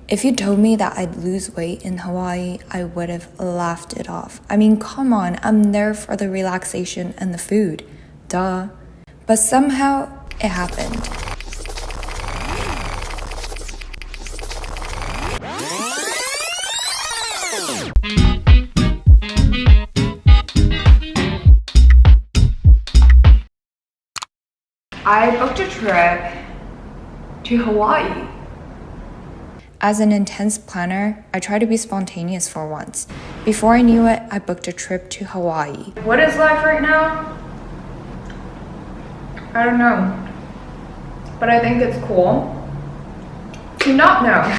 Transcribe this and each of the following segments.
If you told me that I'd lose weight in Hawaii, I would have laughed it off. I mean, come on, I'm there for the relaxation and the food. Duh. But somehow, it happened. I booked a trip to Hawaii. As an intense planner, I try to be spontaneous for once. Before I knew it, I booked a trip to Hawaii. What is life right now? I don't know. But I think it's cool to not know.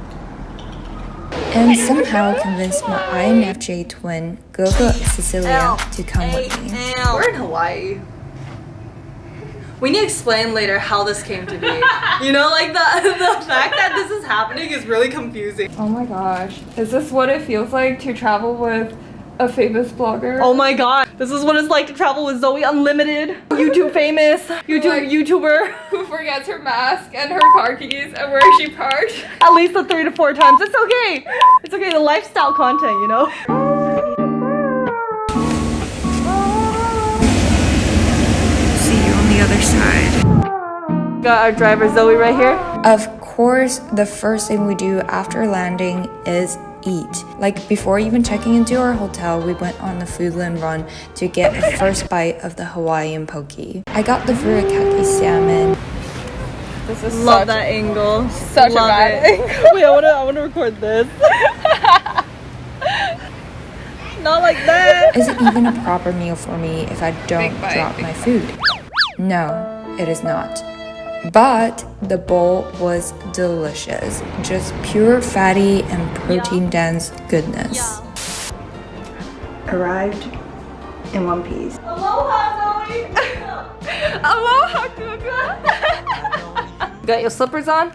And somehow convinced my INFJ twin, Gogo Cecilia, to come with me. We're in Hawaii. We need to explain later how this came to be. You know, like the fact that this is happening is really confusing. Oh my gosh. Is this what it feels like to travel with a famous blogger? Oh my god. This is what it's like to travel with Zoe Unlimited. YouTube famous. YouTuber. Who forgets her mask and her car keys and where she parked? At least 3 to 4 times. It's okay. It's okay. The lifestyle content, you know? The other side. Got our driver Zoe right here. Of course, the first thing we do after landing is eat. Like before even checking into our hotel, we went on the Foodland run to get the first bite of the Hawaiian poke. I got the furikake salmon. This is Love that angle. Such Love a bad it. angle. Wait, I wanna record this. Not like that. Is it even a proper meal for me if I don't Big bite, drop big my food? No, it is not. But the bowl was delicious. Just pure fatty and protein-dense goodness. Arrived in one piece. Aloha, Zoe. Aloha, Guga. Got your slippers on?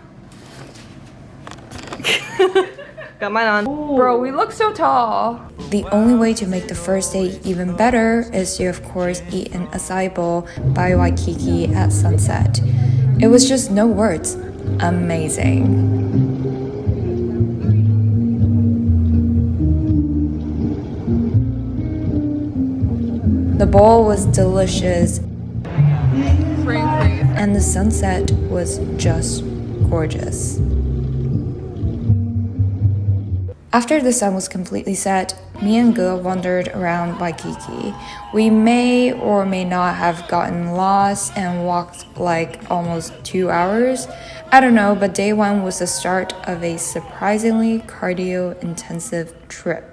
Got mine on. Bro, we look so tall. The only way to make the first day even better is to, of course, eat an acai bowl by Waikiki at sunset. It was just no words. Amazing. The bowl was delicious, and the sunset was just gorgeous. After the sun was completely set, me and Ge wandered around Waikiki. We may or may not have gotten lost and walked like almost 2 hours. I don't know, but day one was the start of a surprisingly cardio-intensive trip.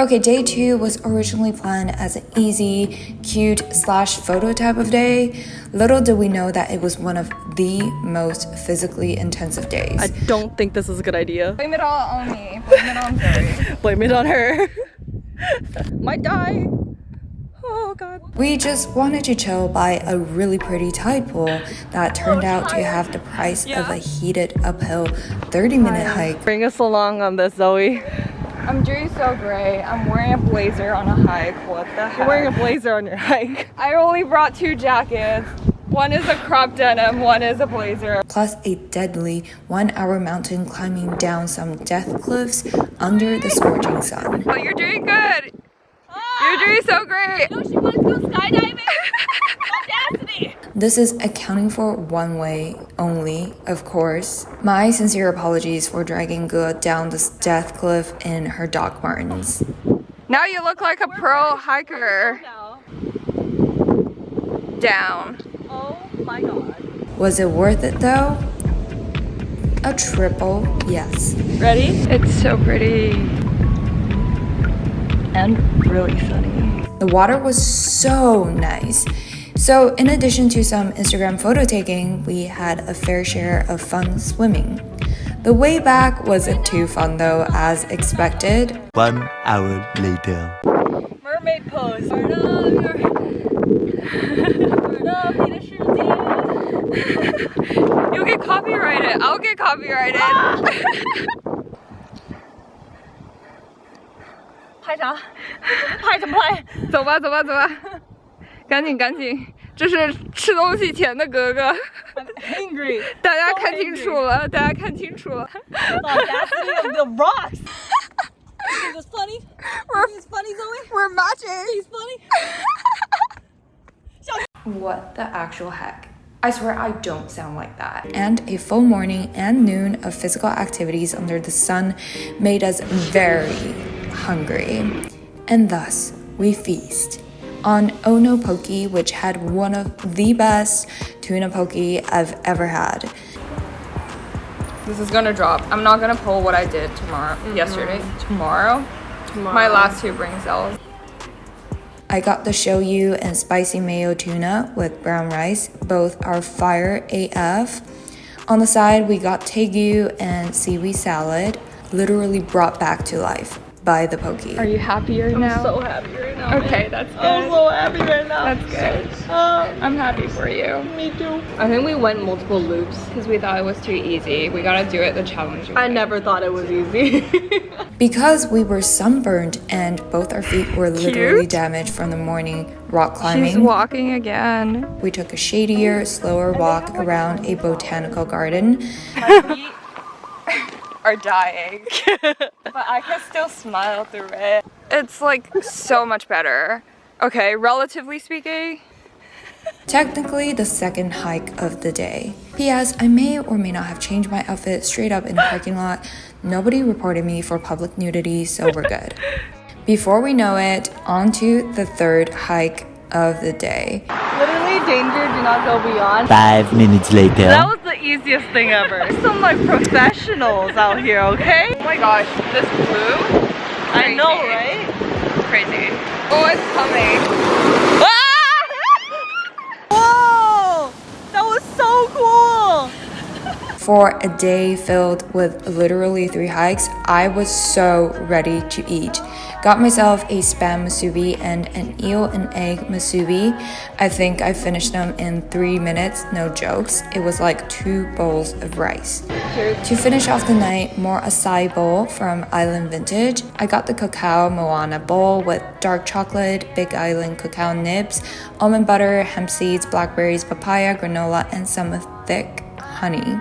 Okay, day 2 was originally planned as an easy, cute/photo type of day. Little did we know that it was one of the most physically intensive days. I don't think this is a good idea. Blame it all on me. Blame it on Zoe. Blame it on her. Might die. Oh god. We just wanted to chill by a really pretty tide pool that turned out to have the price of a heated uphill 30-minute hike. Bring us along on this, Zoe. I'm doing so great. I'm wearing a blazer on a hike. What the heck? You're wearing a blazer on your hike. I only brought 2 jackets. One is a crop denim, one is a blazer. Plus a deadly 1-hour mountain climbing down some death cliffs under the scorching sun. Oh, you're doing good. You're doing so great. No, she wants to go skydiving. Audacity. This is accounting for one way only, of course. My sincere apologies for dragging Ge down this death cliff in her Doc Martens. Now you look like a pro hiker. Down. Oh my god. Was it worth it though? A triple yes. Ready? It's so pretty. And really sunny. The water was so nice. So in addition to some Instagram photo taking, we had a fair share of fun swimming. The way back wasn't too fun though, as expected. 1 hour later. Mermaid pose. You'll get copyrighted. I'll get copyrighted. 拍啥？拍什么拍？走吧，走吧，走吧。赶紧，赶紧。这是吃东西前的哥哥。I'm angry. 大家看清楚了，大家看清楚了。Audacity of the rocks. You think it's funny? You think it's funny, Zoe? We're matching. He's funny. What the actual heck? I swear I don't sound like that. And a full morning and noon of physical activities under the sun made us very hungry. And thus, we feast on Ono Poke, which had one of the best tuna poke I've ever had. This is gonna drop. I'm not gonna pull what I did yesterday. Tomorrow. My last 2 brain cells. I got the shoyu and spicy mayo tuna with brown rice. Both are fire AF. On the side, we got tegu and seaweed salad, literally brought back to life by the poke. Are you happier now? I'm so happy right now. Okay, that's good. I'm so happy right now. That's good. I'm happy for you. Me too. I think we went multiple loops because we thought it was too easy. We gotta do it the challenging way. I never thought it was easy. Because we were sunburned and both our feet were literally damaged from the morning rock climbing, She's walking again. we took a shadier, slower walk around a botanical garden. Are dying. But I can still smile through it. It's like so much better. Okay, relatively speaking. Technically the second hike of the day. P.S. I may or may not have changed my outfit straight up in the parking lot. Nobody reported me for public nudity, so we're good. Before we know it, on to the third hike of the day. Literally, danger, do not go beyond. 5 minutes That later. was the easiest thing ever. Some like professionals out here, okay? Oh my gosh, this blue. I know, right? Crazy. Oh, it's coming. Whoa! That was so cool! For a day filled with literally 3 hikes, I was so ready to eat. Got myself a spam musubi and an eel and egg musubi. I think I finished them in 3 minutes, no jokes. It was like 2 bowls of rice. To finish off the night, more acai bowl from Island Vintage. I got the cacao Moana bowl with dark chocolate, Big Island cacao nibs, almond butter, hemp seeds, blackberries, papaya, granola, and some thick honey.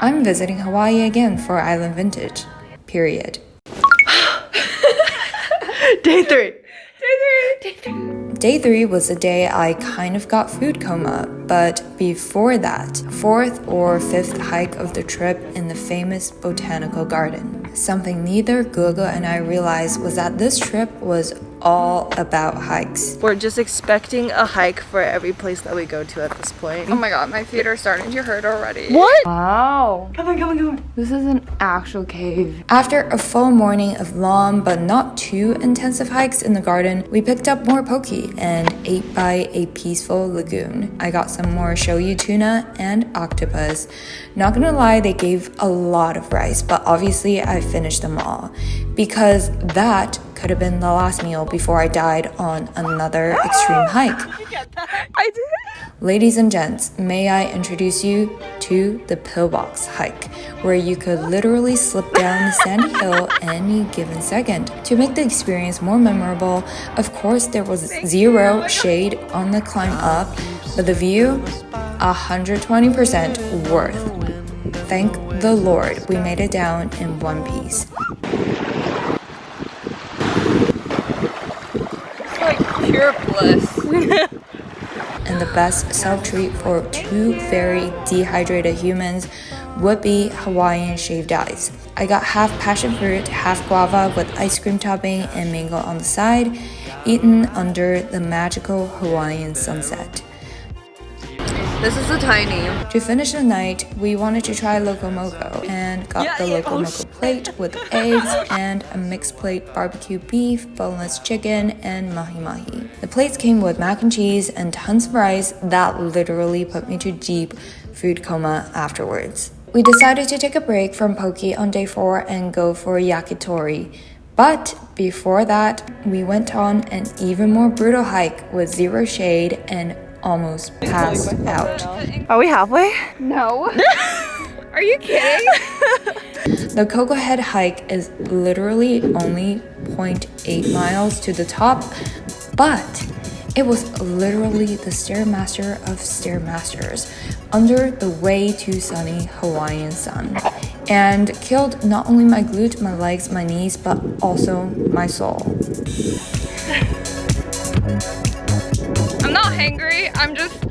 I'm visiting Hawaii again for Island Vintage. Period. Day 3. Day 3 was the day I kind of got food coma, but before that, 4th or 5th hike of the trip in the famous botanical garden. Something neither Gugu and I realized was that this trip was all about hikes. We're just expecting a hike for every place that we go to at this point. Oh my god, my feet are starting to hurt already. What? Wow. Come on. This is an actual cave. After a full morning of long but not too intensive hikes in the garden, we picked up more poke and ate by a peaceful lagoon. I got some more shoyu tuna and octopus. Not gonna lie, they gave a lot of rice, but obviously I finished them all because that could have been the last meal before I died on another extreme hike. I did. Ladies and gents, may I introduce you to the pillbox hike, where you could literally slip down the sandy hill any given second. To make the experience more memorable, of course there was zero shade on the climb up, but the view, 120% worth. Thank the Lord we made it down in one piece. Like pure bliss. And the best self-treat for 2 very dehydrated humans would be Hawaiian shaved ice. I got half passion fruit, half guava with ice cream topping and mango on the side, eaten under the magical Hawaiian sunset. This is a tiny. To finish the night, we wanted to try Loco Moco and got the Loco Moco plate with eggs and a mixed plate barbecue beef, boneless chicken, and mahi-mahi. The plates came with mac and cheese and tons of rice that literally put me to deep food coma afterwards. We decided to take a break from poke on day 4 and go for yakitori. But before that, we went on an even more brutal hike with zero shade and almost passed out. Are we halfway? No. Are you kidding? The Cocoa Head hike is literally only 0.8 miles to the top, but It was literally the Stairmaster of Stairmasters under the way too sunny Hawaiian sun, and killed not only my glute, my legs, my knees, but also my soul. I'm not hangry, I'm just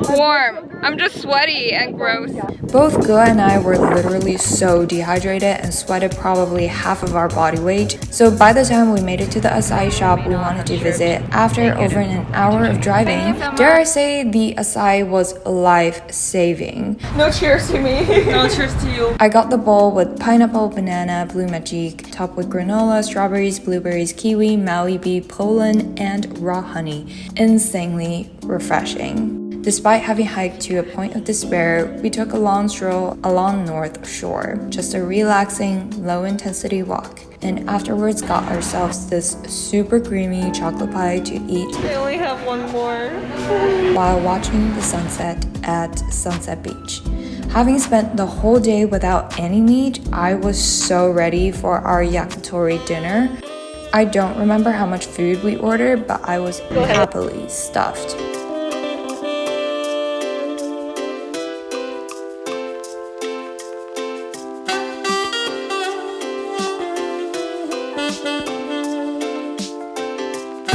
warm. I'm just sweaty and gross. Both Gua and I were literally so dehydrated and sweated probably half of our body weight. So by the time we made it to the acai shop we wanted to visit, after over an hour of driving, dare I say the acai was life-saving. No cheers to me. No, cheers to you. I got the bowl with pineapple, banana, blue magic, topped with granola, strawberries, blueberries, kiwi, maui bee, pollen, and raw honey. Insanely refreshing. Despite having hiked to a point of despair, we took a long stroll along North Shore, just a relaxing, low-intensity walk, and afterwards got ourselves this super creamy chocolate pie to eat. I only have one more. While watching the sunset at Sunset Beach. Having spent the whole day without any meat, I was so ready for our yakitori dinner. I don't remember how much food we ordered, but I was happily stuffed.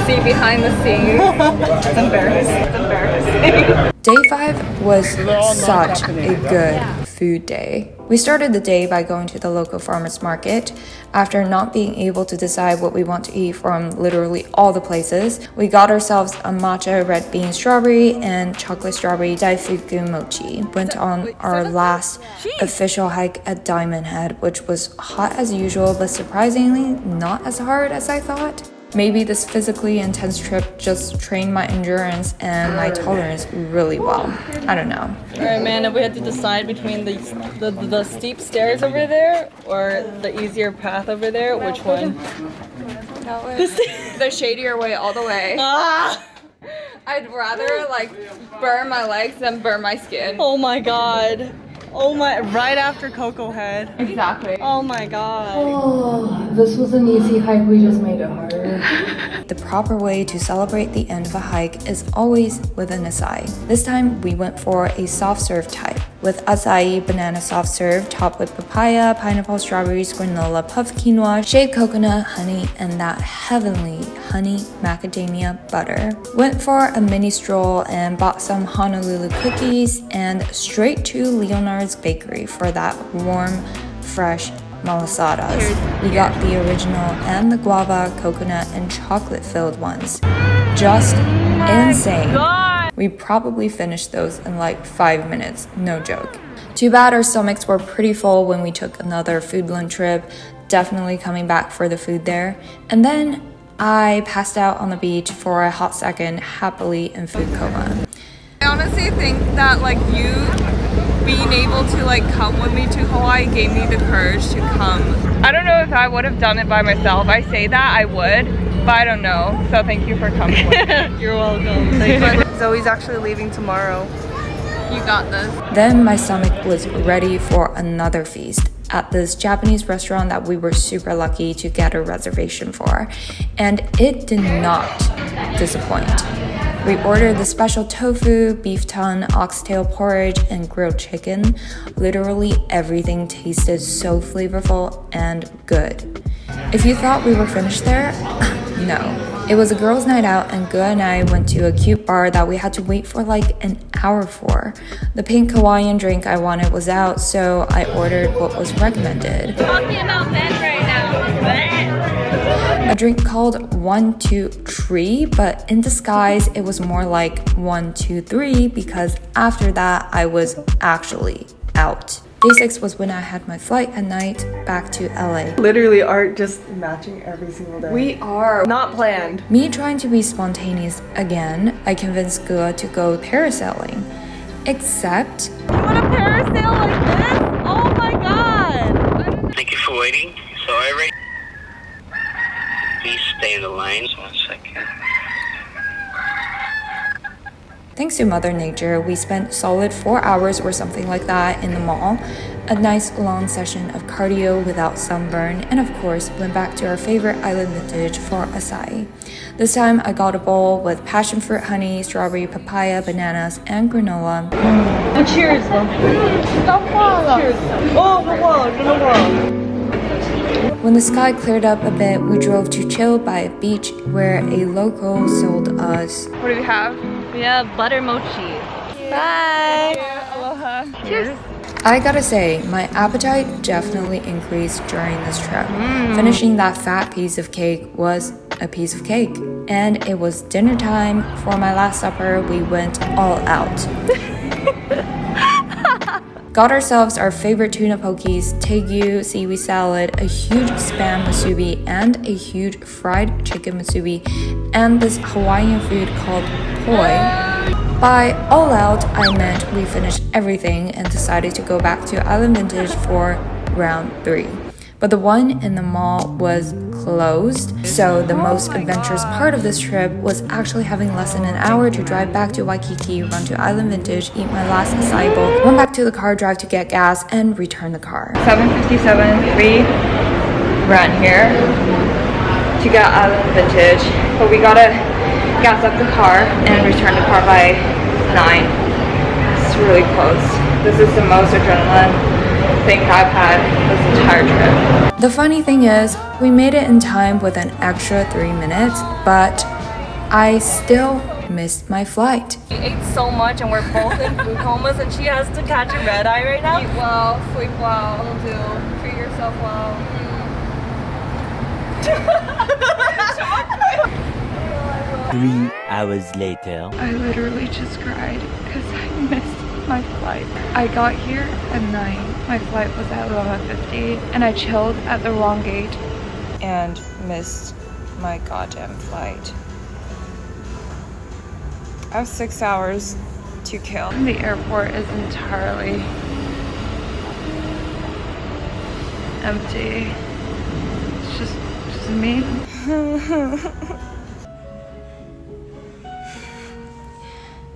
See behind the scenes. It's embarrassing. Day 5 was such a good food day. We started the day by going to the local farmers market. After not being able to decide what we want to eat from literally all the places, we got ourselves a matcha red bean strawberry and chocolate strawberry daifuku mochi. Went on our last official hike at Diamond Head, which was hot as usual, but surprisingly not as hard as I thought. Maybe this physically intense trip just trained my endurance and my tolerance really well. I don't know. Alright, man, if we had to decide between the steep stairs over there or the easier path over there, which one? That way. The shadier way all the way. Ah! I'd rather like burn my legs than burn my skin. Oh my god. Oh my, right after Coco Head. Exactly. Oh my god. Oh, this was an easy hike, we just made it harder. The proper way to celebrate the end of a hike is always with an acai. This time we went for a soft serve type, with acai banana soft serve topped with papaya, pineapple, strawberries, granola, puffed quinoa, shaved coconut, honey, and that heavenly honey macadamia butter. Went for a mini stroll and bought some Honolulu cookies and straight to Leonard's Bakery for that warm, fresh malasadas. We got the original and the guava, coconut, and chocolate filled ones. Just insane. We probably finished those in like 5 minutes, no joke. Too bad our stomachs were pretty full when we took another foodland trip, definitely coming back for the food there. And then I passed out on the beach for a hot second, happily in food coma. I honestly think that like you being able to like come with me to Hawaii gave me the courage to come. I don't know if I would have done it by myself. I say that I would, but I don't know. So thank you for coming with me. You're welcome. Thank you. Zoe's actually leaving tomorrow. You got this. Then my stomach was ready for another feast at this Japanese restaurant that we were super lucky to get a reservation for, and it did not disappoint. We ordered the special tofu, beef tongue, oxtail porridge, and grilled chicken. Literally everything tasted so flavorful and good. If you thought we were finished there, no. It was a girls' night out, and Gua and I went to a cute bar that we had to wait for like an hour for. The pink Hawaiian drink I wanted was out, so I ordered what was recommended. Talking about men right now. A drink called 1, 2, 3, but in disguise it was more like 1, 2, 3 because after that I was actually out. Day 6 was when I had my flight at night back to LA. Literally art just matching every single day. We are. Not planned. Me trying to be spontaneous again, I convinced Gua to go parasailing. Except, You want a parasail like this? Oh my god! Thank you for waiting. Sorry, right? Please stay in the line. 1 second. Thanks to Mother Nature, we spent solid 4 hours or something like that in the mall. A nice long session of cardio without sunburn, and of course went back to our favorite island vintage for acai. This time I got a bowl with passion fruit honey, strawberry, papaya, bananas, and granola. Cheers, When the sky cleared up a bit, we drove to chill by a beach where a local sold us. What do we have? We have butter mochi. Bye. Aloha. Cheers. I gotta say, my appetite definitely increased during this trip. Finishing that fat piece of cake was a piece of cake. And it was dinner time. For my last supper, we went all out. Got ourselves our favorite tuna pokies, tegu, seaweed salad, a huge spam musubi, and a huge fried chicken musubi, and this Hawaiian food called poi. By all out, I meant we finished everything and decided to go back to Island Vintage for round 3. But the one in the mall was closed, so the most adventurous part of this trip was actually having less than an hour to drive back to Waikiki, run to Island Vintage, eat my last acai bowl, run back to the car, drive to get gas, and return the car. 7:57, we ran here to get Island Vintage, but we gotta gas up the car and return the car by 9. It's really close. This is the most adrenaline thing I've had this entire trip. The funny thing is, we made it in time with an extra 3 minutes, but I still missed my flight. We ate so much and we're both in food comas and she has to catch a red eye right now. Eat well, sleep well, treat yourself well. 3 hours later. I literally just cried because I missed my flight. I got here at 9. My flight was at 11:50 and I chilled at the wrong gate and missed my goddamn flight. I have 6 hours to kill. The airport is entirely empty. It's just me.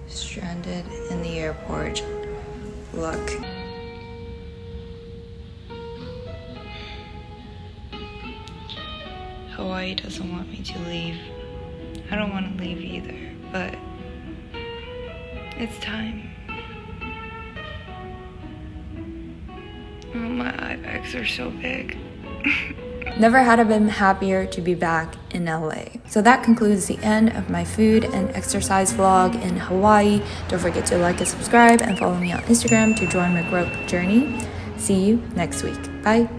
Stranded in the airport. Look. Hawaii doesn't want me to leave. I don't want to leave either, but it's time. Oh, my eye bags are so big. Never had I been happier to be back in LA. So that concludes the end of my food and exercise vlog in Hawaii. Don't forget to like and subscribe and follow me on Instagram to join my growth journey. See you next week. Bye.